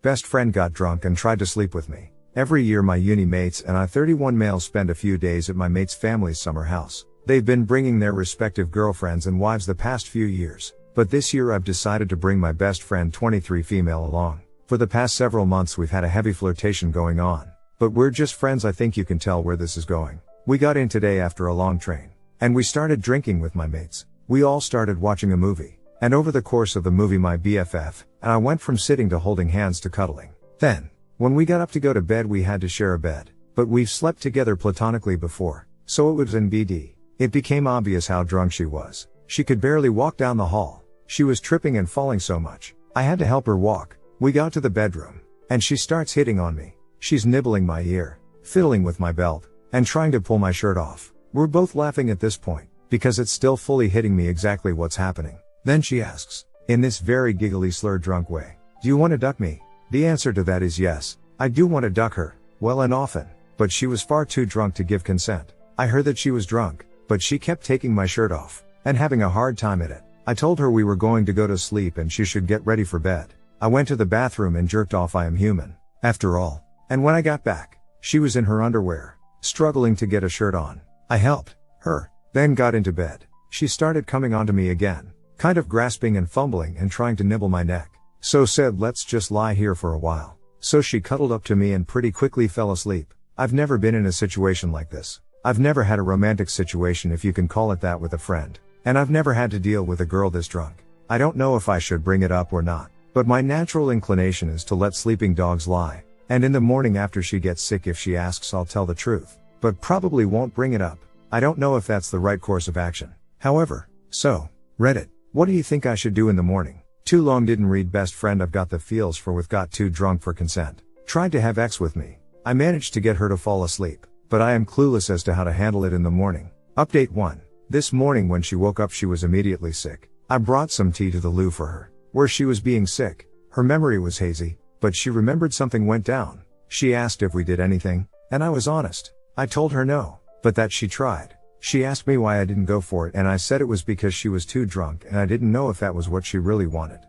Best friend got drunk and tried to sleep with me. Every year my uni mates and I 31 males spend a few days at my mate's family's summer house. They've been bringing their respective girlfriends and wives the past few years, but this year I've decided to bring my best friend 23 female along. For the past several months we've had a heavy flirtation going on, but we're just friends. I think you can tell where this is going. We got in today after a long train, and we started drinking with my mates. We all started watching a movie, and over the course of the movie my BFF and I went from sitting to holding hands to cuddling. Then, when we got up to go to bed we had to share a bed, but we've slept together platonically before, so it was in BD. It became obvious how drunk she was. She could barely walk down the hall. She was tripping and falling so much. I had to help her walk. We got to the bedroom, and she starts hitting on me. She's nibbling my ear, fiddling with my belt, and trying to pull my shirt off. We're both laughing at this point, because it's still fully hitting me exactly what's happening. Then she asks, in this very giggly slurred drunk way, "Do you want to duck me?" The answer to that is yes, I do want to duck her, well and often, but she was far too drunk to give consent. I heard that she was drunk, but she kept taking my shirt off, and having a hard time at it. I told her we were going to go to sleep and she should get ready for bed. I went to the bathroom and jerked off. I am human, after all. And when I got back, she was in her underwear, struggling to get a shirt on. I helped her, then got into bed. She started coming onto me again, kind of grasping and fumbling and trying to nibble my neck. So said, let's just lie here for a while. So she cuddled up to me and pretty quickly fell asleep. I've never been in a situation like this. I've never had a romantic situation, if you can call it that, with a friend. And I've never had to deal with a girl this drunk. I don't know if I should bring it up or not, but my natural inclination is to let sleeping dogs lie. And in the morning after she gets sick, if she asks, I'll tell the truth, but probably won't bring it up. I don't know if that's the right course of action. However, so, Reddit, what do you think I should do in the morning? Too long didn't read. Best friend I've got the feels for with got too drunk for consent. Tried to have sex with me. I managed to get her to fall asleep, but I am clueless as to how to handle it in the morning. Update 1. This morning when she woke up she was immediately sick. I brought some tea to the loo for her, where she was being sick. Her memory was hazy, but she remembered something went down. She asked if we did anything, and I was honest. I told her no, but that she tried. She asked me why I didn't go for it, and I said it was because she was too drunk and I didn't know if that was what she really wanted.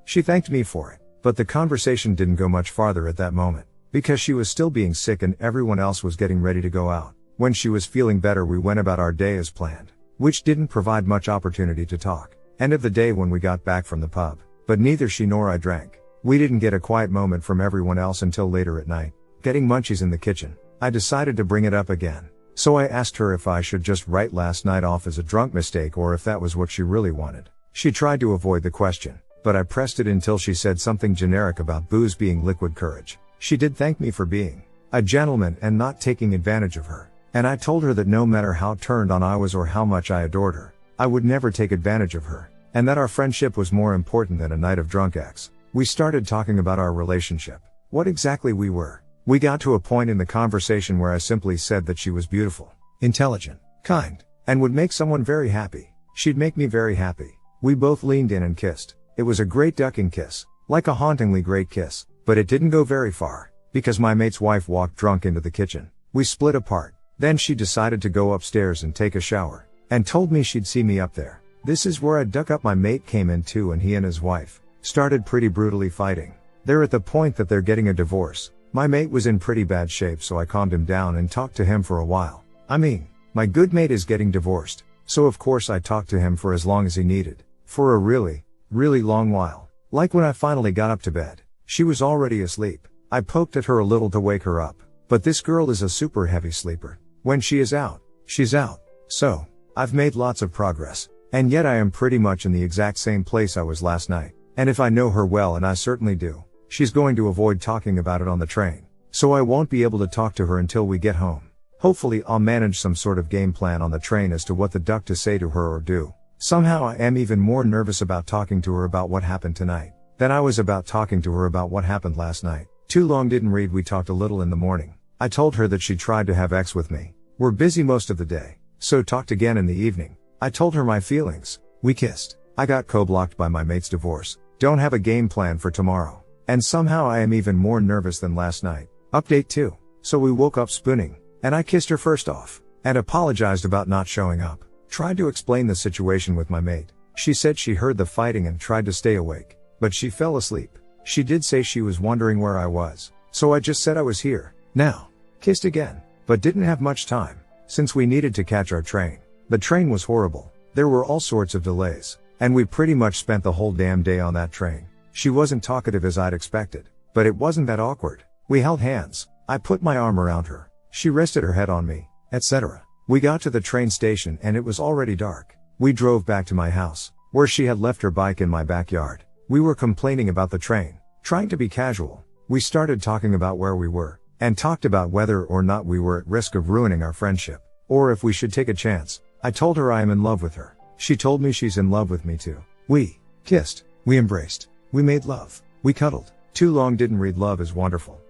She thanked me for it, but the conversation didn't go much farther at that moment, because she was still being sick and everyone else was getting ready to go out. When she was feeling better we went about our day as planned, which didn't provide much opportunity to talk. End of the day when we got back from the pub, but neither she nor I drank. We didn't get a quiet moment from everyone else until later at night, getting munchies in the kitchen. I decided to bring it up again. So I asked her if I should just write last night off as a drunk mistake or if that was what she really wanted. She tried to avoid the question, but I pressed it until she said something generic about booze being liquid courage. She did thank me for being a gentleman and not taking advantage of her, and I told her that no matter how turned on I was or how much I adored her, I would never take advantage of her, and that our friendship was more important than a night of drunk acts. We started talking about our relationship, what exactly we were. We got to a point in the conversation where I simply said that she was beautiful, intelligent, kind, and would make someone very happy. She'd make me very happy. We both leaned in and kissed. It was a great ducking kiss, like a hauntingly great kiss, but it didn't go very far, because my mate's wife walked drunk into the kitchen. We split apart. Then she decided to go upstairs and take a shower, and told me she'd see me up there. This is where I'd duck up. My mate came in too, and he and his wife started pretty brutally fighting. They're at the point that they're getting a divorce. My mate was in pretty bad shape, so I calmed him down and talked to him for a while. I mean, my good mate is getting divorced, so of course I talked to him for as long as he needed. For a really, really long while. Like when I finally got up to bed, she was already asleep. I poked at her a little to wake her up, but this girl is a super heavy sleeper. When she is out, she's out. So, I've made lots of progress, and yet I am pretty much in the exact same place I was last night. And if I know her well, and I certainly do, she's going to avoid talking about it on the train, so I won't be able to talk to her until we get home. Hopefully I'll manage some sort of game plan on the train as to what the duck to say to her or do. Somehow I am even more nervous about talking to her about what happened tonight than I was about talking to her about what happened last night. Too long didn't read. We talked a little in the morning. I told her that she tried to have sex with me. We're busy most of the day, so talked again in the evening. I told her my feelings. We kissed. I got co-blocked by my mate's divorce. Don't have a game plan for tomorrow. And somehow I am even more nervous than last night. Update 2. So we woke up spooning, and I kissed her first off, and apologized about not showing up. Tried to explain the situation with my mate. She said she heard the fighting and tried to stay awake, but she fell asleep. She did say she was wondering where I was, so I just said I was here, now. Kissed again, but didn't have much time, since we needed to catch our train. The train was horrible, there were all sorts of delays, and we pretty much spent the whole damn day on that train. She wasn't talkative as I'd expected, but it wasn't that awkward. We held hands, I put my arm around her, she rested her head on me, etc. We got to the train station and it was already dark. We drove back to my house, where she had left her bike in my backyard. We were complaining about the train, trying to be casual. We started talking about where we were, and talked about whether or not we were at risk of ruining our friendship, or if we should take a chance. I told her I am in love with her. She told me she's in love with me too. We kissed, we embraced, we made love, we cuddled. Too long didn't read Love is Wonderful.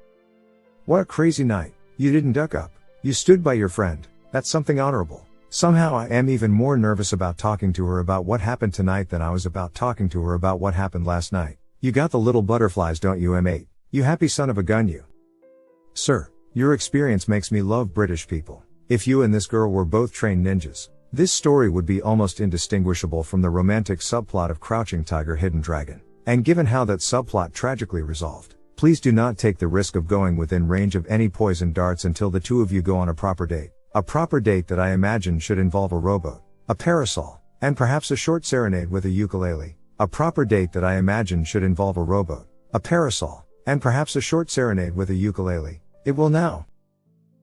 What a crazy night. You didn't duck up. You stood by your friend. That's something honorable. Somehow I am even more nervous about talking to her about what happened tonight than I was about talking to her about what happened last night. You got the little butterflies, don't you, M8? You happy son of a gun, you. Sir, your experience makes me love British people. If you and this girl were both trained ninjas, this story would be almost indistinguishable from the romantic subplot of Crouching Tiger, Hidden Dragon. And given how that subplot tragically resolved, please do not take the risk of going within range of any poison darts until the two of you go on a proper date. A proper date that I imagine should involve a rowboat, a parasol, and perhaps a short serenade with a ukulele. A proper date that I imagine should involve a rowboat, a parasol, and perhaps a short serenade with a ukulele. It will now.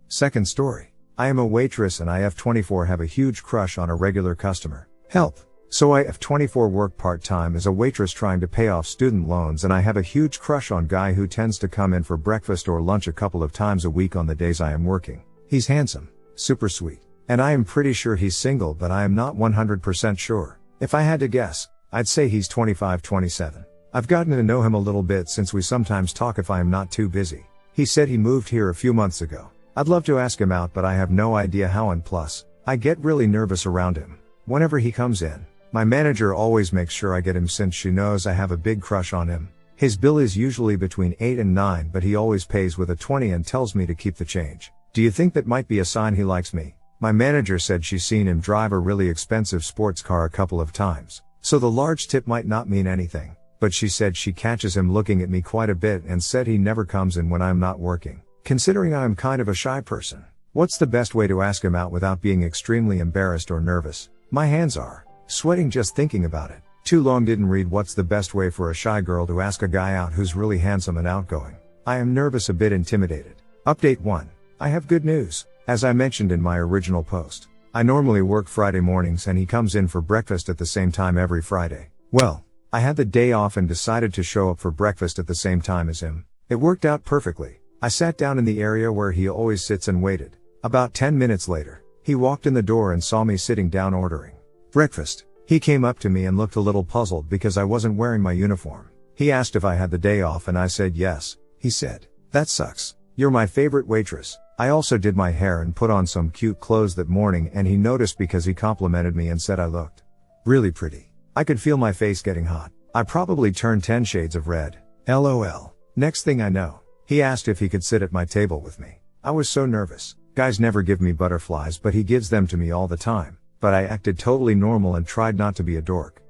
Second story. I am a waitress and I F24 have a huge crush on a regular customer. Help. So I F24 work part-time as a waitress trying to pay off student loans, and I have a huge crush on guy who tends to come in for breakfast or lunch a couple of times a week on the days I am working. He's handsome, super sweet, and I am pretty sure he's single, but I am not 100% sure. If I had to guess, I'd say he's 25-27. I've gotten to know him a little bit since we sometimes talk if I am not too busy. He said he moved here a few months ago. I'd love to ask him out, but I have no idea how, and plus, I get really nervous around him whenever he comes in. My manager always makes sure I get him since she knows I have a big crush on him. His bill is usually between 8 and 9, but he always pays with a 20 and tells me to keep the change. Do you think that might be a sign he likes me? My manager said she's seen him drive a really expensive sports car a couple of times, so the large tip might not mean anything, but she said she catches him looking at me quite a bit and said he never comes in when I'm not working. Considering I'm kind of a shy person, what's the best way to ask him out without being extremely embarrassed or nervous? My hands are sweating just thinking about it. Too long didn't read what's the best way for a shy girl to ask a guy out who's really handsome and outgoing. I am nervous, a bit intimidated. Update 1. I have good news. As I mentioned in my original post, I normally work Friday mornings and he comes in for breakfast at the same time every Friday. Well, I had the day off and decided to show up for breakfast at the same time as him. It worked out perfectly. I sat down in the area where he always sits and waited. About 10 minutes later, he walked in the door and saw me sitting down ordering breakfast. He came up to me and looked a little puzzled because I wasn't wearing my uniform. He asked if I had the day off and I said yes. He said, "That sucks. You're my favorite waitress." I also did my hair and put on some cute clothes that morning, and he noticed because he complimented me and said I looked really pretty. I could feel my face getting hot. I probably turned 10 shades of red. LOL. Next thing I know, he asked if he could sit at my table with me. I was so nervous. Guys never give me butterflies, but he gives them to me all the time. But I acted totally normal and tried not to be a dork.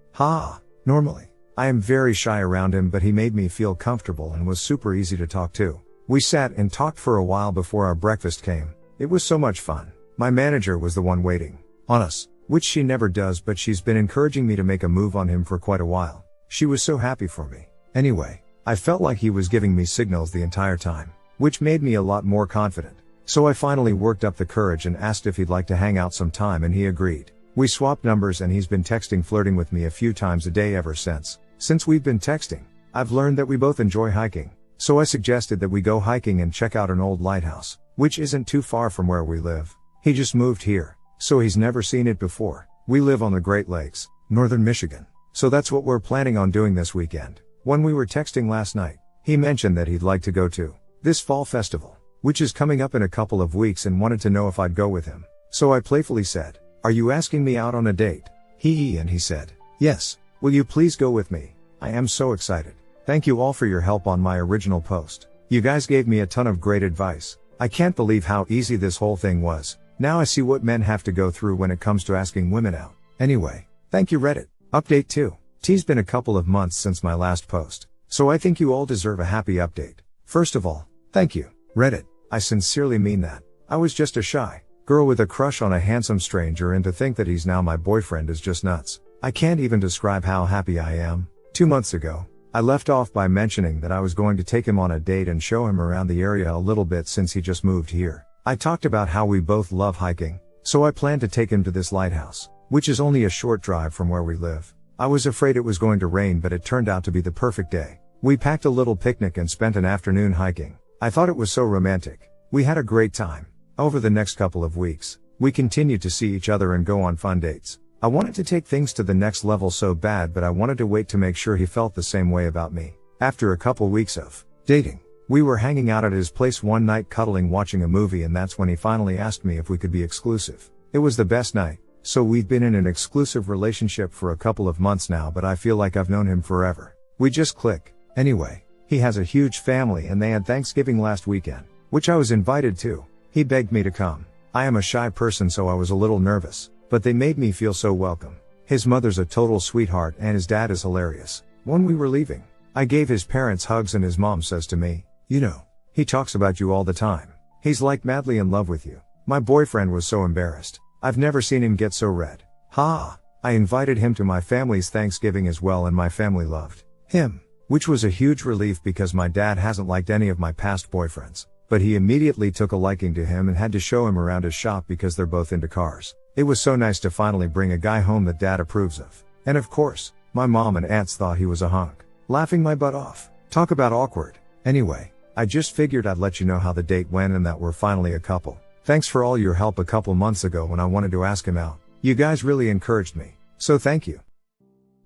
Normally, I am very shy around him, but he made me feel comfortable and was super easy to talk to. We sat and talked for a while before our breakfast came. It was so much fun. My manager was the one waiting on us, which she never does, but she's been encouraging me to make a move on him for quite a while. She was so happy for me. Anyway, I felt like he was giving me signals the entire time, which made me a lot more confident. So I finally worked up the courage and asked if he'd like to hang out sometime, and he agreed. We swapped numbers and he's been texting, flirting with me a few times a day ever since. Since we've been texting, I've learned that we both enjoy hiking. So I suggested that we go hiking and check out an old lighthouse, which isn't too far from where we live. He just moved here, so he's never seen it before. We live on the Great Lakes, northern Michigan. So that's what we're planning on doing this weekend. When we were texting last night, he mentioned that he'd like to go to this fall festival, which is coming up in a couple of weeks, and wanted to know if I'd go with him. So I playfully said, "Are you asking me out on a date?" And he said, "Yes. Will you please go with me? I am so excited. Thank you all for your help on my original post. You guys gave me a ton of great advice. I can't believe how easy this whole thing was. Now I see what men have to go through when it comes to asking women out. Anyway, thank you, Reddit." Update 2. T's been a couple of months since my last post. So I think you all deserve a happy update. First of all, thank you, Reddit. I sincerely mean that. I was just a shy girl with a crush on a handsome stranger, and to think that he's now my boyfriend is just nuts. I can't even describe how happy I am. 2 months ago, I left off by mentioning that I was going to take him on a date and show him around the area a little bit since he just moved here. I talked about how we both love hiking, so I planned to take him to this lighthouse, which is only a short drive from where we live. I was afraid it was going to rain, but it turned out to be the perfect day. We packed a little picnic and spent an afternoon hiking. I thought it was so romantic. We had a great time. Over the next couple of weeks, we continued to see each other and go on fun dates. I wanted to take things to the next level so bad, but I wanted to wait to make sure he felt the same way about me. After a couple weeks of dating, we were hanging out at his place one night, cuddling, watching a movie, and that's when he finally asked me if we could be exclusive. It was the best night. So we've been in an exclusive relationship for a couple of months now, but I feel like I've known him forever. We just click. Anyway, he has a huge family and they had Thanksgiving last weekend, which I was invited to. He begged me to come. I am a shy person, so I was a little nervous, but they made me feel so welcome. His mother's a total sweetheart and his dad is hilarious. When we were leaving, I gave his parents hugs and his mom says to me, "You know, he talks about you all the time. He's like madly in love with you." My boyfriend was so embarrassed. I've never seen him get so red. I invited him to my family's Thanksgiving as well, and my family loved him, which was a huge relief because my dad hasn't liked any of my past boyfriends. But he immediately took a liking to him and had to show him around his shop because they're both into cars. It was so nice to finally bring a guy home that dad approves of. And of course, my mom and aunts thought he was a hunk. Laughing my butt off. Talk about awkward. Anyway, I just figured I'd let you know how the date went and that we're finally a couple. Thanks for all your help a couple months ago when I wanted to ask him out. You guys really encouraged me. So thank you.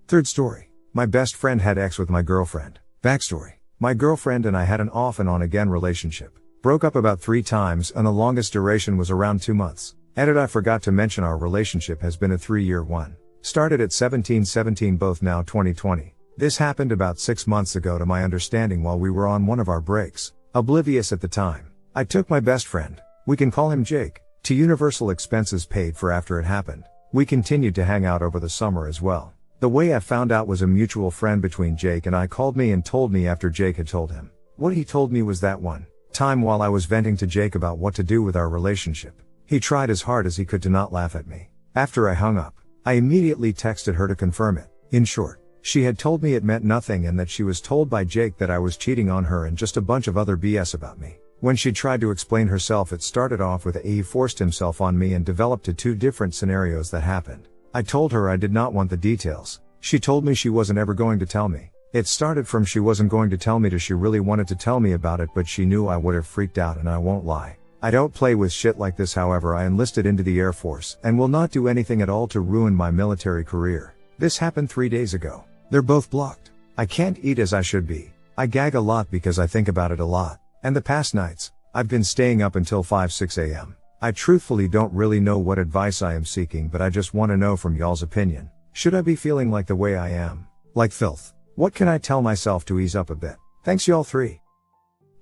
Third story. My best friend had ex with my girlfriend. Backstory. My girlfriend and I had an off and on again relationship. Broke up about 3 times and the longest duration was around 2 months. Edit: I forgot to mention our relationship has been a 3-year one. Started at 17, both now 2020. This happened about 6 months ago to my understanding while we were on one of our breaks. Oblivious at the time, I took my best friend, we can call him Jake, to Universal, expenses paid for after it happened. We continued to hang out over the summer as well. The way I found out was a mutual friend between Jake and I called me and told me after Jake had told him. What he told me was that one time while I was venting to Jake about what to do with our relationship, he tried as hard as he could to not laugh at me. After I hung up, I immediately texted her to confirm it. In short, she had told me it meant nothing and that she was told by Jake that I was cheating on her and just a bunch of other BS about me. When she tried to explain herself, it started off with he forced himself on me and developed to 2 different scenarios that happened. I told her I did not want the details. She told me she wasn't ever going to tell me. It started from she wasn't going to tell me to she really wanted to tell me about it, but she knew I would have freaked out, and I won't lie. I don't play with shit like this. However, I enlisted into the Air Force and will not do anything at all to ruin my military career. This happened 3 days ago. They're both blocked. I can't eat as I should be. I gag a lot because I think about it a lot. And the past nights, I've been staying up until 5-6 a.m. I truthfully don't really know what advice I am seeking, but I just want to know from y'all's opinion. Should I be feeling like the way I am? Like filth? What can I tell myself to ease up a bit? Thanks y'all 3.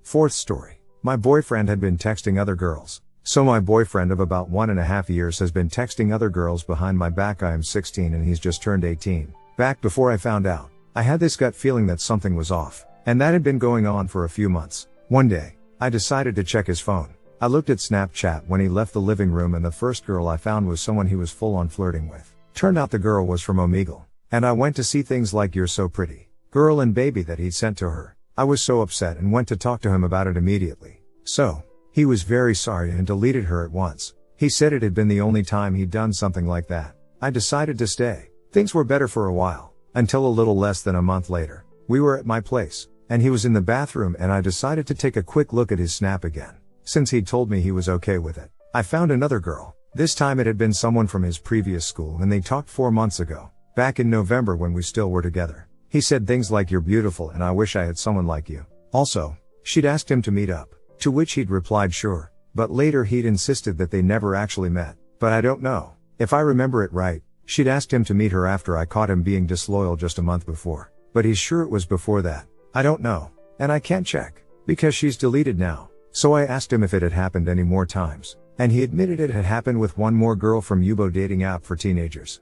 Fourth story. My boyfriend had been texting other girls. So my boyfriend of about 1.5 years has been texting other girls behind my back. I am 16 and he's just turned 18. Back before I found out, I had this gut feeling that something was off, and that had been going on for a few months. One day, I decided to check his phone. I looked at Snapchat when he left the living room, and the first girl I found was someone he was full on flirting with. Turned out the girl was from Omegle. And I went to see things like "You're so pretty, girl" and "baby" that he'd sent to her. I was so upset and went to talk to him about it immediately. So, he was very sorry and deleted her at once. He said it had been the only time he'd done something like that. I decided to stay. Things were better for a while, until a little less than a month later. We were at my place, and he was in the bathroom, and I decided to take a quick look at his Snap again. Since he'd told me he was okay with it, I found another girl. This time it had been someone from his previous school, and they talked 4 months ago, back in November when we still were together. He said things like "You're beautiful and I wish I had someone like you." Also, she'd asked him to meet up, to which he'd replied sure, but later he'd insisted that they never actually met. But I don't know. If I remember it right, she'd asked him to meet her after I caught him being disloyal just a month before. But he's sure it was before that. I don't know. And I can't check, because she's deleted now. So I asked him if it had happened any more times, and he admitted it had happened with one more girl from Yubo dating app for teenagers.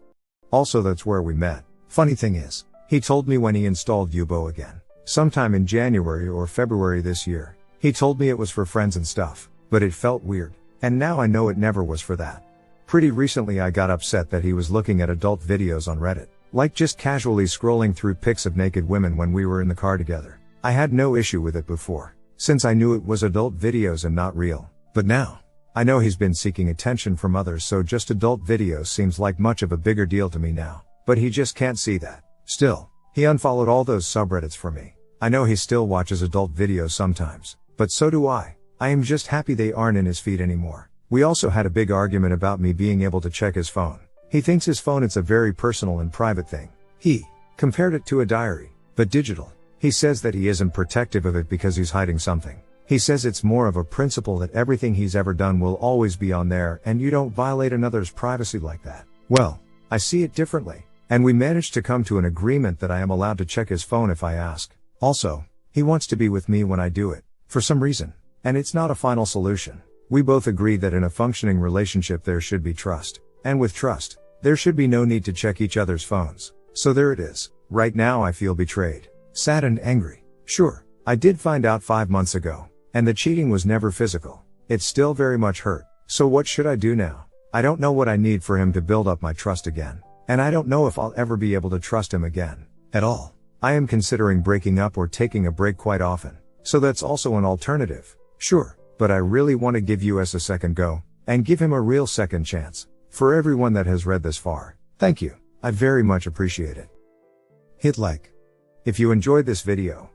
Also, that's where we met. Funny thing is, he told me when he installed Yubo again, sometime in January or February this year. He told me it was for friends and stuff, but it felt weird, and now I know it never was for that. Pretty recently I got upset that he was looking at adult videos on Reddit, like just casually scrolling through pics of naked women when we were in the car together. I had no issue with it before, since I knew it was adult videos and not real, but now, I know he's been seeking attention from others, so just adult videos seems like much of a bigger deal to me now, but he just can't see that. Still, he unfollowed all those subreddits for me. I know he still watches adult videos sometimes, but so do I. I am just happy they aren't in his feed anymore. We also had a big argument about me being able to check his phone. He thinks his phone it's a very personal and private thing. He compared it to a diary, but digital. He says that he isn't protective of it because he's hiding something. He says it's more of a principle that everything he's ever done will always be on there and you don't violate another's privacy like that. Well, I see it differently, and we managed to come to an agreement that I am allowed to check his phone if I ask. Also, he wants to be with me when I do it, for some reason. And it's not a final solution. We both agree that in a functioning relationship there should be trust. And with trust, there should be no need to check each other's phones. So there it is. Right now I feel betrayed, sad and angry. Sure, I did find out 5 months ago, and the cheating was never physical. It's still very much hurt. So what should I do now? I don't know what I need for him to build up my trust again. And I don't know if I'll ever be able to trust him again. At all. I am considering breaking up or taking a break quite often. So that's also an alternative. Sure, but I really want to give US a second go, and give him a real second chance. For everyone that has read this far, thank you. I very much appreciate it. Hit like if you enjoyed this video.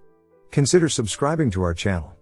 Consider subscribing to our channel.